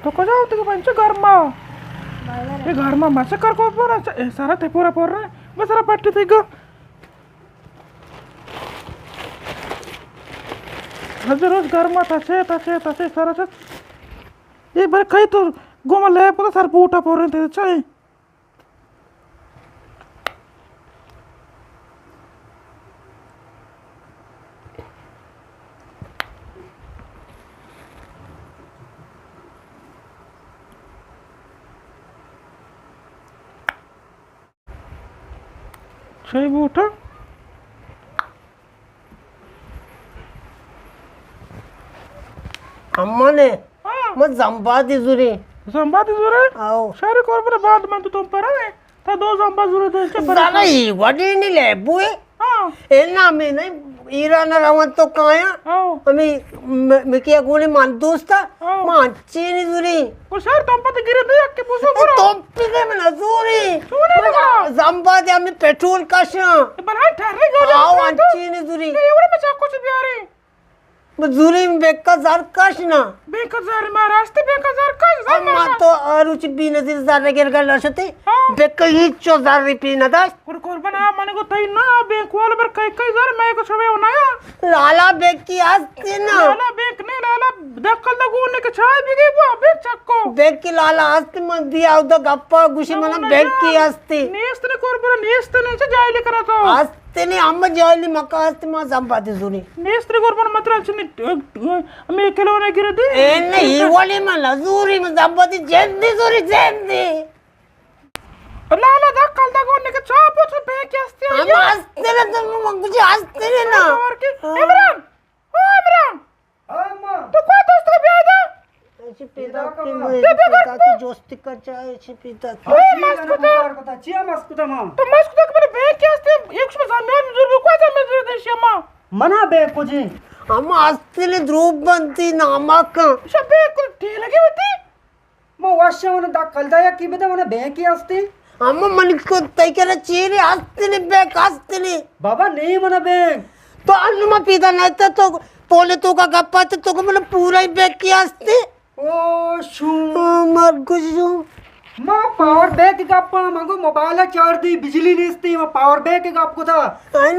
तो को जाओ तो पंच घर में ये घर में मसे कर को पूरा सारा ते पूरा पूरा बस सारा पट्टी थी गो हज रोज घर में तसे सारा से ये बार कहीं तो गोमा ले पता सर पूटा पूरे थे चाहिए चाहिए बूटा अम्मा ने मत जंबा दी जुरी आओ सारे कोर बाद में तो तुम पर है था दो जंबा जुरे थे इसके पर साला ही वडी नहीं ले बुए हां एना में नहीं ईरान रवन तो काया मैं क्या गोली मान दोस्त मान चीनी जुरी और सर तुम पर गिरे थे के पूछो करो तुम पीके में नजूरी जंबा दे हमें पेट्रोल काशा पर हां ठहरे गो आओ चीनी जुरी एवढे में चाको से प्यारे मजूरी में बेकार काश ना बेकार महाराष्ट्र बेकार काश अम्मा तो अरुचि बी नजर जार गेर गल लसते बेकार ही 4000 रुपये ना दास और कोरबन आ माने को तई ना बैंक वाले पर कई जार मैं को छवे होनाया लाला बेक की आस्ती ना लाला बैंक ने लाला दक्कल द गोने के चाय भी गई वो बेक चक्को बेक की लाला आस्ती मत दिया उद गप्पा गुशी मना बेक की आस्ती नेस्त ने कोरबन नेस्त ने से जायले करा तो आस्ती ने अम्मा जायली मका आस्ती मा संपादी सुनी नेस्त ने कोरबन मतलब छने मैं किलो ने गिरे दी ए नहीं वाली में लजूरी में संपादी जल्दी सुरी जल्दी लाला दक्कल द गोने के चाय पूछ बेक के आस्ती हम आस्ती ने तुम मुझे आस्ती ने ना इमरान ओ इमरान अम्मा तो को दोस्त का ब्याह था ऐसी पिता की जोस्ती कर चाहे ऐसी पिता की मस्कुता चिया मस्कुता मां तो मस्कुता के बेक के आस्ती एक सौ जमीन जरूर को जमीन जरूर देश मां मना बे कुछ हम आस्ती ने ध्रुव बनती नामक सब बेक को ढी लगी होती मो वर्ष मन दाखल दया की बता मन बे की असती हम मन को तय करे चीरे आस्ती ने बेक आस्ती ने बाबा नहीं मन बे तो अनुमा पिता नहीं तो पोले तो का गप्पा तो मतलब पूरा ही बेक की आस्ती ओ शू मर कुछ मां पावर बैंक गप्पा मंगो मोबाइल चार्ज दी बिजली निस्ती मां पावर बैंक गप को था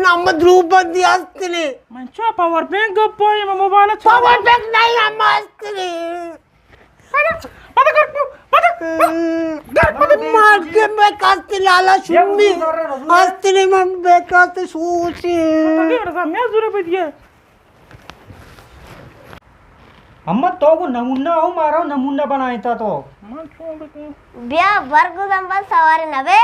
हम ध्रुव बनती आस्ती ने मंचा पावर बैंक गप्पा है मोबाइल पावर बैंक नहीं हम आस्ती ने पता कर मार के बेक आस्ती लाला सुम्मी आस्ती ने मैं बेक आस्ती सूची मैं जरूर बदिया अम्मा तो को नमूना हो मारो नमूना बनाया था तो ब्याह वर्ग संबंध सवारी नवे